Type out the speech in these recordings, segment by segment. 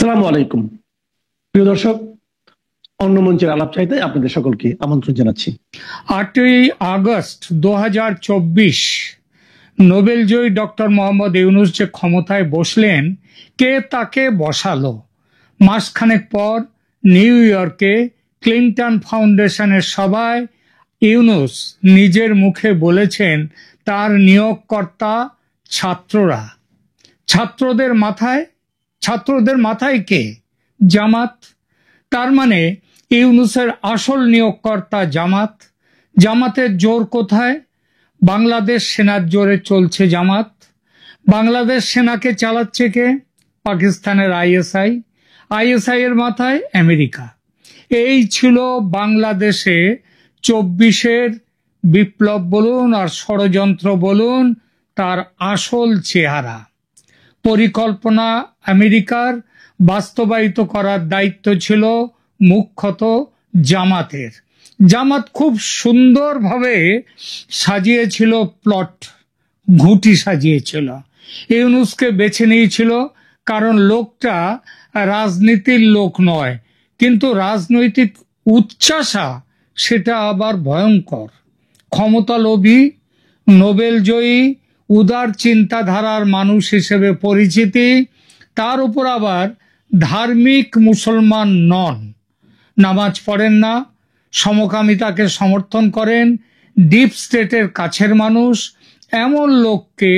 আসসালামু আলাইকুম প্রিয় দর্শক, অন্য মঞ্চের আলাপ চাইতে আপনাদের সকলকে আমন্ত্রণ জানাচ্ছি। 8ই আগস্ট 2024 নোবেলজয়ী ডক্টর মোহাম্মদ ইউনূস যে ক্ষমতায় বসলেন, কে তাকে বসালো? মাসখানেক পর নিউ ইয়র্কে ক্লিন্টন ফাউন্ডেশনের সভায় ইউনূস নিজের মুখে বলেছেন তার নিয়োগকর্তা ছাত্ররা। ছাত্রদের মাথায় কে? জামাত। তার মানে ইউনূসের আসল নিয়োগকর্তা জামাত। জামাতের জোর কোথায়? বাংলাদেশ সেনার জোরে চলছে জামাত। বাংলাদেশ সেনাকে চালাচ্ছে কে? পাকিস্তানের আইএসআই এর মাথায় আমেরিকা। এই ছিল বাংলাদেশে 24-এর বিপ্লব বলুন আর ষড়যন্ত্র বলুন, তার আসল চেহারা। পরিকল্পনা আমেরিকার, বাস্তবায়িত করার দায়িত্ব ছিল মুখ্যত জামাতের। জামাত খুব সুন্দরভাবে সাজিয়েছিল প্লট, ঘুঁটি সাজিয়েছিল। ইউনূসকে বেছে নিয়েছিল কারণ লোকটা রাজনীতির লোক নয়, কিন্তু রাজনৈতিক উচ্চাসা সেটা আবার ভয়ঙ্কর। ক্ষমতালোভী, নোবেলজয়ী, উদার চিন্তাধারার মানুষ হিসেবে পরিচিতি, তার উপর আবার ধার্মিক মুসলমান নন, নামাজ পড়েন না, সমকামিতাকে সমর্থন করেন, ডিপ স্টেটের কাছের মানুষ। এমন লোককে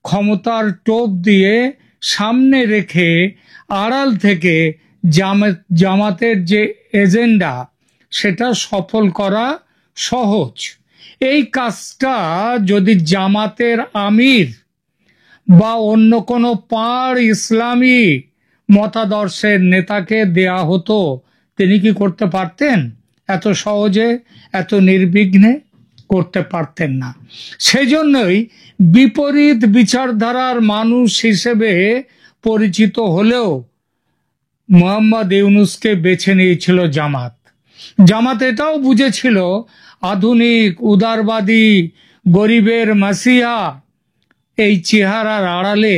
ক্ষমতার টোপ দিয়ে সামনে রেখে আড়াল থেকে জামাতের যে এজেন্ডা সেটা সফল করা সহজ। এই কাজটা যদি জামাতের আমির বা অন্য কোনো পাড় ইসলামী মতাদর্শের নেতাকে দেয়া হতো, তিনি কি করতে পারতেন? এত সহজে, এত নির্বিঘ্নে করতে পারতেন না। সেজন্যই বিপরীত বিচারধারার মানুষ হিসেবে পরিচিত হলেও মোহাম্মদ ইউনূসকে বেছে নিয়েছিল জামাত। জামাত এটাও বুঝেছিল আধুনিক, উদারবাদী, গরিবের মাসিহা এই চেহারার আড়ালে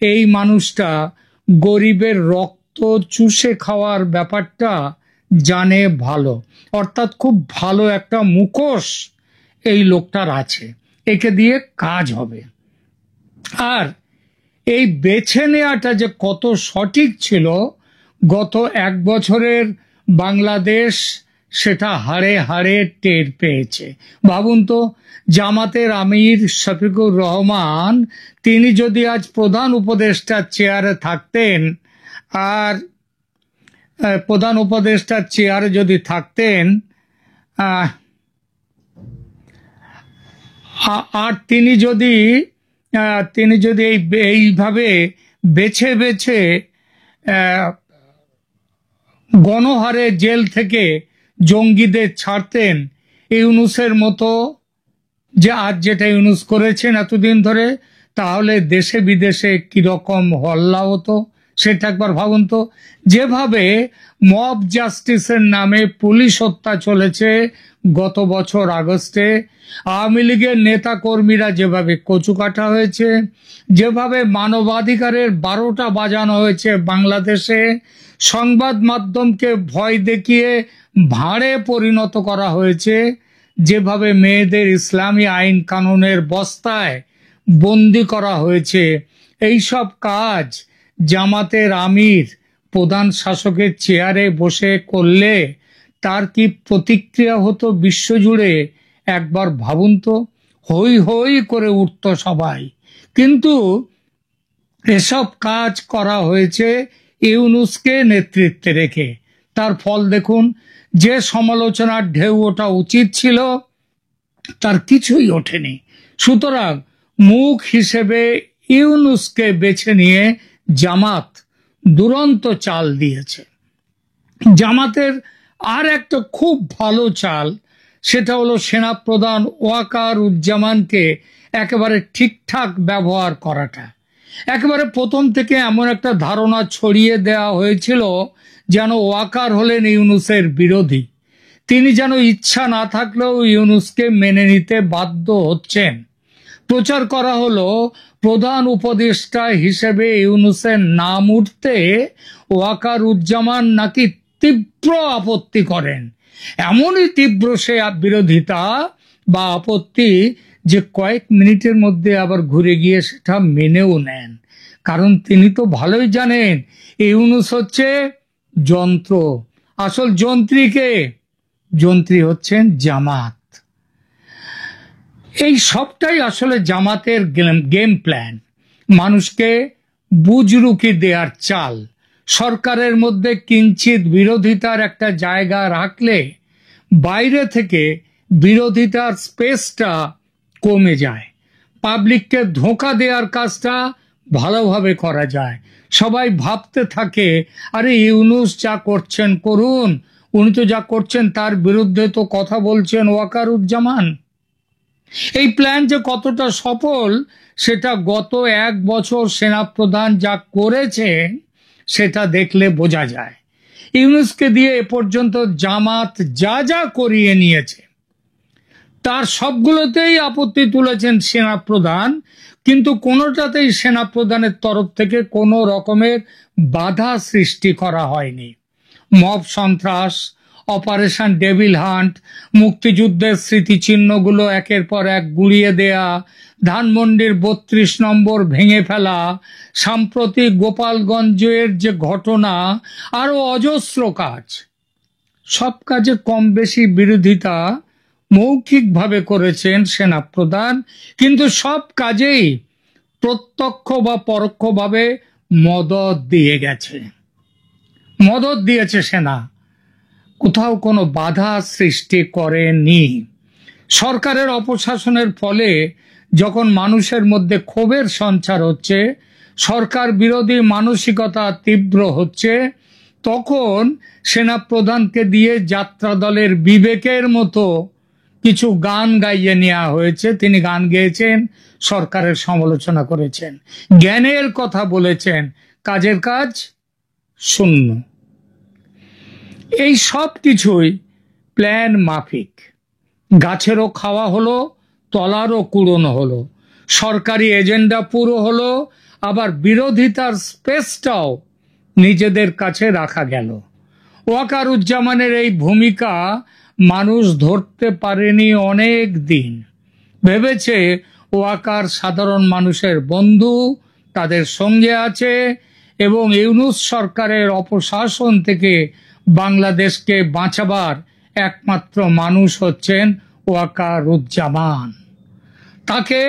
এই মানুষটা গরিবের রক্ত চুষে খাওয়ার ব্যাপারটা জানে ভালো। অর্থাৎ খুব ভালো একটা মুখোশ এই লোকটার আছে, একে দিয়ে কাজ হবে। আর এই বেছে নেওয়াটা যে কত সঠিক ছিল, গত 1 বছরের বাংলাদেশ সেটা হাড়ে হাড়ে টের পেয়েছে। ভাবুন তো, জামাতের আমির শফিকুর রহমান তিনি যদি আজ প্রধান উপদেষ্টার চেয়ারে থাকতেন, আর তিনি যদি এইভাবে বেছে বেছে গণহারে জেল থেকে জঙ্গিদের ছাড়তেন, ইউনূসের মতো যে আজ যেটা ইউনূস করেছেন এতদিন ধরে, তাহলে দেশে বিদেশে কিরকম হল্লা হতো সেটা একবার ভাবুন তো। যেভাবে মব জাস্টিসের নামে পুলিশ হত্যা চলেছে, গত বছর আগস্টে আওয়ামী লীগের নেতা কর্মীরা যেভাবে কচুকাটা হয়েছে, যেভাবে মানবাধিকারের 12টা বাজানো হয়েছে বাংলাদেশে, সংবাদ মাধ্যমকে ভয় দেখিয়ে ভাঁড়ে পরিণত করা হয়েছে, যেভাবে মেয়েদের ইসলামী আইন কানুনের বস্তায় বন্দি করা হয়েছে, এই সব কাজ জামাতের আমির প্রধান শাসকের চেয়ারে বসে করলে তার কি প্রতিক্রিয়া হতো বিশ্বজুড়ে একবার ভাবুন তো। হই হই করে উঠত সবাই। কিন্তু এসব কাজ করা হয়েছে ইউনূসকে নেতৃত্বে রেখে। তার ফল দেখুন, যে সমালোচনার ঢেউ ওঠা উচিত ছিল তার কিছুই ওঠেনি। সুতরাং মুখ হিসেবে ইউনূসকে বেছে নিয়ে জামাত দুরন্ত চাল দিয়েছে। জামাতের আর একটা খুব ভালো চাল, সেটা হলো সেনাপ্রধান ওয়াকারুজ্জামানকে একেবারে ঠিকঠাক ব্যবহার করাটা। একেবারে প্রথম থেকে এমন একটা ধারণা ছড়িয়ে দেওয়া হয়েছিল যেন ওয়াকার হলেন ইউনূসের বিরোধী। তিনি যেন ইচ্ছা না থাকলেও ইউনূসকে মেনে নিতে বাধ্য হচ্ছেন। প্রচার করা হলো প্রধান উপদেষ্টা হিসেবে ইউনূসের নাম উঠতে ওয়াকারুজ্জামান নাকি তীব্র আপত্তি করেন। এমনই তীব্র সে বিরোধিতা বা আপত্তি যে কয়েক মিনিটের মধ্যে আবার ঘুরে গিয়ে সেটা মেনেও নেন। কারণ তিনি তো ভালোই জানেন ইউনূস হচ্ছে যন্ত্র, আসল যন্ত্রী কে? যন্ত্রী হচ্ছেন জামাত। এই সবটাই আসলে জামাতের গেম প্ল্যান, মানুষকে বুজরুকি দেওয়ার চাল। সরকারের মধ্যে কিঞ্চিত বিরোধিতার একটা জায়গা রাখলে বাইরে থেকে বিরোধিতার স্পেসটা কমে যায়, পাবলিককে ধোঁকা দেওয়ার কাজটা ভালোভাবে করা যায়। সবাই ভাবতে থাকে আরে ইউনূস যা করছেন করুন, উনি তো যা করছেন তার বিরুদ্ধে তো কথা বলছেন ওয়াকারুজ্জামান। এই প্ল্যান যে কতটা সফল সেটা গত 1 বছর সেনাপ্রধান যা করেছে সেটা দেখলে বোঝা যায়। ইউনূসকে দিয়ে এ পর্যন্ত জামাত যা যা করিয়ে নিয়েছে তার সবগুলোতেই আপত্তি তুলেছেন সেনাপ্রধান, কিন্তু কোনোটাতেই সেনাপ্রধানের তরফ থেকে কোনো রকমের বাধা সৃষ্টি করা হয়নি। মব সন্ত্রাস, অপারেশন ডেভিল হান্ট, মুক্তিযুদ্ধের স্মৃতিচিহ্নগুলো একের পর এক গুড়িয়ে দেয়া, ধানমন্ডির 32 নম্বর ভেঙে ফেলা, সাম্প্রতিক গোপালগঞ্জের যে ঘটনা, আরো অজস্র কাজ। সব কাজে কম বেশি বিরোধিতা মৌখিকভাবে করেছেন সেনাপ্রধান, কিন্তু সব কাজেই প্রত্যক্ষ বা পরোক্ষভাবে মদদ দিয়েছে সেনা, কোথাও কোনো বাধা সৃষ্টি করেনি। সরকারের অপশাসনের ফলে যখন মানুষের মধ্যে ক্ষোভের সঞ্চার হচ্ছে, সরকার বিরোধী মানসিকতা তীব্র হচ্ছে, তখন সেনাপ্রধানকে দিয়ে যাত্রা দলের বিবেকের মতো কিছু গান গাইয়ে নেওয়া হয়েছে। তিনি গান গেয়েছেন, সরকারের সমালোচনা করেছেন, জ্ঞানের কথা বলেছেন, কাজের কাজ শূন্য। এই সব কিছুই প্ল্যান মাফিক। গাছেরও খাওয়া হলো, তলারও কুড়োনো হলো, সরকারি এজেন্ডা পুরো হলো, আবার বিরোধিতার স্পেসটাও নিজেদের কাছে রাখা গেল। ওয়াকারুজ্জামানের এই ভূমিকা মানুষ ধরতে পারেনি অনেক দিন। ভেবেছে ওয়াকার সাধারণ মানুষের বন্ধু, তাদের সঙ্গে আছে, এবং ইউনূস সরকারের অপশাসন থেকে বাংলাদেশকে বাঁচাবার একমাত্র মানুষ হচ্ছেন ওয়াকারুজ্জামান। তাকে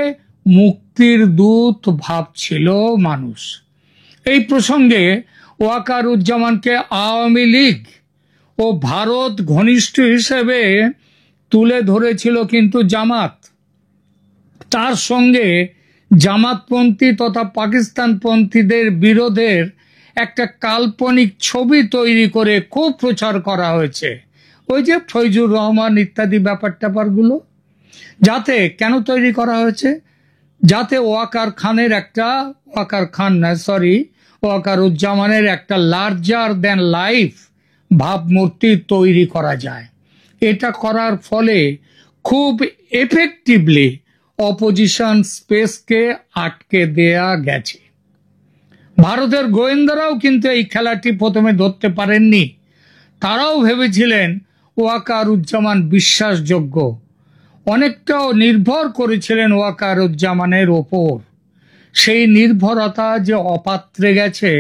মুক্তির দূত ভাবছিল মানুষ। এই প্রসঙ্গে ওয়াকারুজ্জামানকে আওয়ামী লীগ ও ভারত ঘনিষ্ঠ হিসেবে তুলে ধরেছিল কিন্তু জামাত। তার সঙ্গে জামাতপন্থী তথা পাকিস্তানপন্থীদের বিরোধের একটা কাল্পনিক ছবি তৈরি করে খুব প্রচার করা হয়েছে, ওই যে ফৈজুর রহমান ইত্যাদি ব্যাপার ট্যাপারগুলো। যাতে কেন তৈরি করা হয়েছে? যাতে ওয়াকারুজ্জামানের একটা লার্জার দ্যান লাইফ ভাবমূর্তি তৈরি করা যায়। এটা করার ফলে খুব এফেক্টিভলি অপোজিশন স্পেসকে আটকে দেয়া গেছে। ভারতের গোয়েন্দারাও কিন্তু এই খেলাটি প্রথমে ধরতে পারেননি। তারাও ভেবেছিলেন ওয়াকারুজ্জামান বিশ্বাসযোগ্য, অনেকটাও নির্ভর করেছিলেন ওয়াকারুজ্জামানের ওপর। সেই নির্ভরতা যে অপাত্রে গেছে,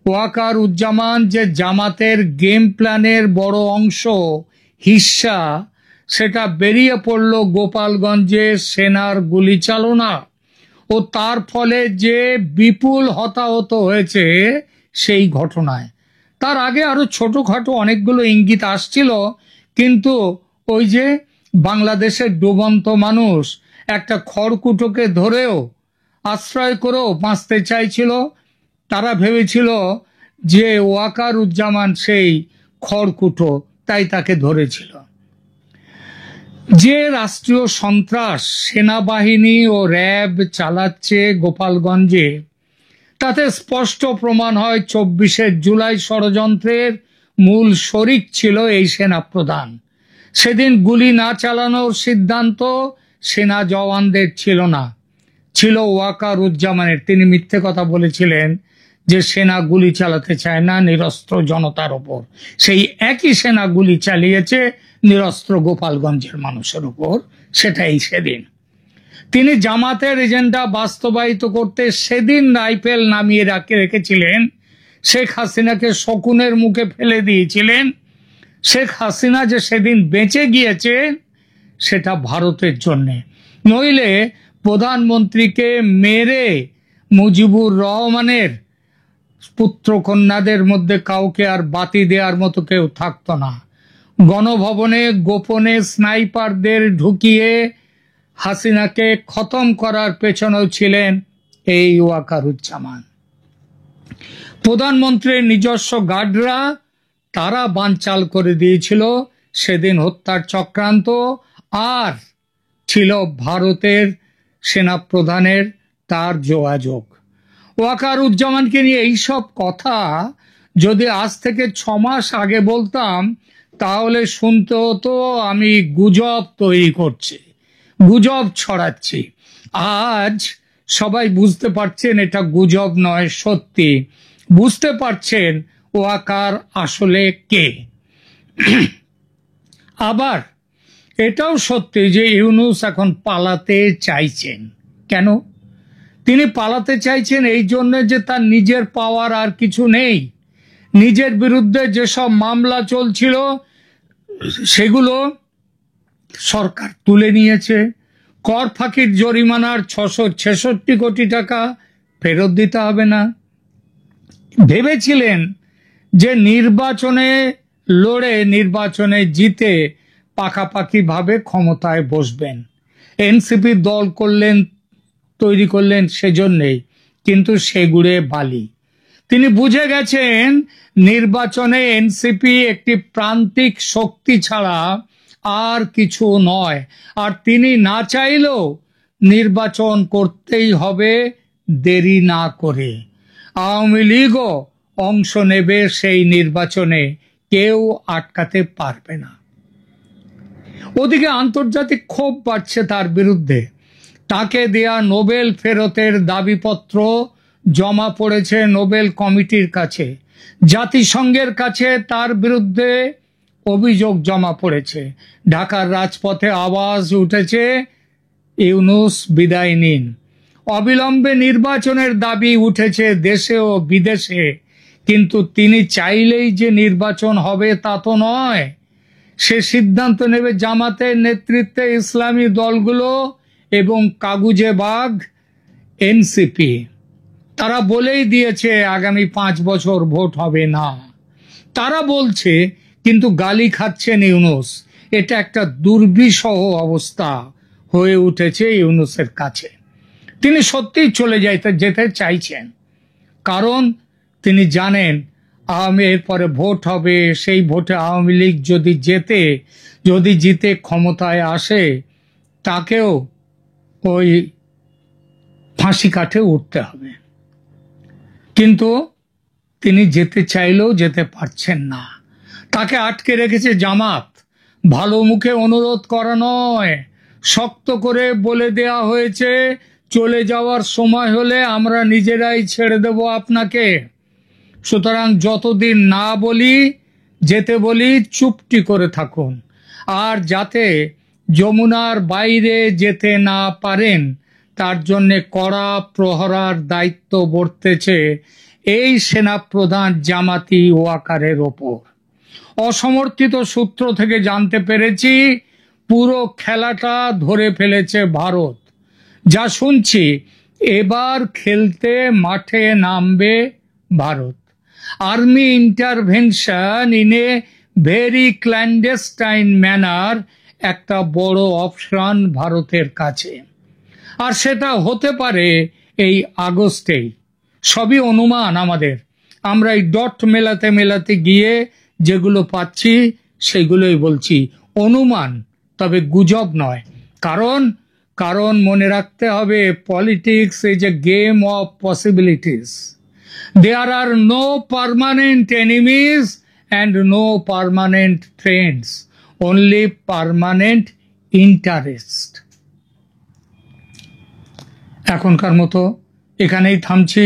ওয়াকারুজ্জামান যে জামাতের গেম প্ল্যানের বড় অংশ, হিস্সা, সেটা বেরিয়ে পড়ল গোপালগঞ্জে সেনার গুলি চালনা ও তার ফলে যে বিপুল হতাহত হয়েছে সেই ঘটনায়। তার আগে আরো ছোটখাটো অনেকগুলো ইঙ্গিত আসছিল, কিন্তু ওই যে বাংলাদেশের ডুবন্ত মানুষ একটা খড়কুটোকে ধরেও আশ্রয় করেও বাঁচতে চাইছিল, তারা ভেবেছিল যে ওয়াকারুজ্জামান সেই খড়কুটো, তাই তাকে ধরেছিল। যে রাষ্ট্রীয় সন্ত্রাস সেনাবাহিনী ও র্যাব চালাচ্ছে গোপালগঞ্জে, তাতে স্পষ্ট প্রমাণ হয় 24 জুলাই ষড়যন্ত্রের মূল শরিক ছিল এই সেনাপ্রধান। সেদিন গুলি না চালানোর সিদ্ধান্ত সেনা জওয়ানদের ছিল না, ছিল ওয়াকারুজ্জামানের। তিনি মিথ্যে কথা বলেছিলেন যে সেনা গুলি চালাতে চায় না নিরস্ত্র জনতার ওপর। সেই একই সেনা গুলি চালিয়েছে নিরস্ত্র গোপালগঞ্জের মানুষের উপর। সেটাই সেদিন তিনি জামাতের এজেন্ডা বাস্তবায়িত করতে সেদিন রাইফেল নামিয়ে রেখেছিলেন। শেখ হাসিনাকে শকুনের মুখে ফেলে দিয়েছিলেন। শেখ হাসিনা যে সেদিন বেঁচে গিয়েছে সেটা ভারতের জন্যে, নইলে প্রধানমন্ত্রীকে মেরে মুজিবুর রহমানের পুত্র কন্যাদের মধ্যে কাউকে আর বাতি দেওয়ার মতো কেউ থাকতো না। গণভবনে গোপনে স্নাইপারদের ঢুকিয়ে হাসিনাকে খতম করার পেছনেও ছিলেন এই ওয়াকারুজ্জামান। প্রধানমন্ত্রীর নিজস্ব গার্ডরা তারা বানচাল করে দিয়েছিল সেদিন হত্যার চক্রান্ত। আর ছিল ভারতের সেনাপ্রধানের তার যোগাযোগ। ওয়াকারুজ্জামানকে নিয়ে এইসব কথা যদি আজ থেকে 6 মাস আগে বলতাম তাহলে শুনতে হতো আমি গুজব তৈরি করছি, গুজব ছড়াচ্ছি। আজ সবাই বুঝতে পারছেন এটা গুজব নয়, সত্যি। বুঝতে পারছেন ওয়াকার আসলে কে। আবার এটাও সত্যি যে ইউনূস এখন পালাতে চাইছেন। কেন তিনি পালাতে চাইছেন? এই জন্য যে তার নিজের পাওয়ার আর কিছু নেই। নিজের বিরুদ্ধে যেসব মামলা চলছিল সেগুলো সরকার তুলে নিয়েছে। কর ফাঁকির জরিমানার 666 কোটি টাকা ফেরত দিতে হবে না। ভেবেছিলেন যে নির্বাচনে লড়ে নির্বাচনে জিতে পাকাপাকি ভাবে ক্ষমতায় বসবেন। এনসিপি দল তৈরি করলেন সেজন্যেই, কিন্তু সেগুড়ে বালি। তিনি বুঝে গেছেন নির্বাচনে এনসিপি একটি প্রান্তিক শক্তি ছাড়া আর কিছু নয়। আর তিনি না চাইলেও নির্বাচন করতেই হবে দেরি না করে। আওয়ামী লীগও অংশ নেবে সেই নির্বাচনে, কেউ আটকাতে পারবে না। ওদিকে আন্তর্জাতিক ক্ষোভ বাড়ছে তার বিরুদ্ধে। তাকে দেয়া নোবেল ফেরতের দাবিপত্র জমা পড়েছে নোবেল কমিটির কাছে। জাতিসংঘের কাছে তার বিরুদ্ধে অভিযোগ জমা পড়েছে। ঢাকার রাজপথে আওয়াজ উঠেছে ইউনূস বিদায় নিন। অবিলম্বে নির্বাচনের দাবি উঠেছে দেশে ও বিদেশে। কিন্তু তিনি চাইলেই যে নির্বাচন হবে তা তো নয়। সে সিদ্ধান্ত নেবে জামাতের নেতৃত্বে ইসলামী দলগুলো এবং কাগুজে বাঘ এনসিপি। তারা বলেই দিয়েছে আগামী 5 বছর ভোট হবে না। তারা বলছে, কিন্তু গালি খাচ্ছেন ইউনূস। এটা একটা দুর্বিষহ অবস্থা হয়ে উঠেছে ইউনূসের কাছে। তিনি সত্যিই চলে যেতে চাইছেন, কারণ তিনি জানেন এরপরে ভোট হবে। সেই ভোটে আওয়ামী লীগ যদি জিতে ক্ষমতায় আসে তাকেও ওই ফাঁসি কাঠে উঠতে হবে। কিন্তু তিনি যেতে চাইলেও যেতে পারছেন না। তাকে আটকে রেখেছে জামাত। ভালো মুখে অনুরোধ করা নয়, শক্ত করে বলে দেয়া হয়েছে চলে যাওয়ার সময় হলে আমরা নিজেরাই ছেড়ে দেব আপনাকে। সুতরাং যতদিন না যেতে বলি চুপটি করে থাকুন। আর যাতে যমুনার বাইরে যেতে না পারেন তার জন্য কড়া প্রহরার দায়িত্ব বর্তেছে এই সেনাপ্রধান জামাতি ওয়াকারের ওপর। অসমর্থিত সূত্র থেকে জানতে পেরেছি পুরো খেলাটা ধরে ফেলেছে ভারত। যা শুনছি এবার খেলতে মাঠে নামবে Bharat. Army intervention in a very clandestine manner একটা বড় অপশন ভারতের কাছে। আর সেটা হতে পারে এই আগস্টেই। সবই অনুমান আমাদের। আমরা এই ডট মেলাতে মেলাতে গিয়ে যেগুলো পাচ্ছি সেগুলোই বলছি, অনুমান, তবে গুজব নয়। কারণ মনে রাখতে হবে politics is a game of possibilities. There are no permanent enemies and no permanent friends, only permanent interest. এখনকার মতো এখানেই থামছি।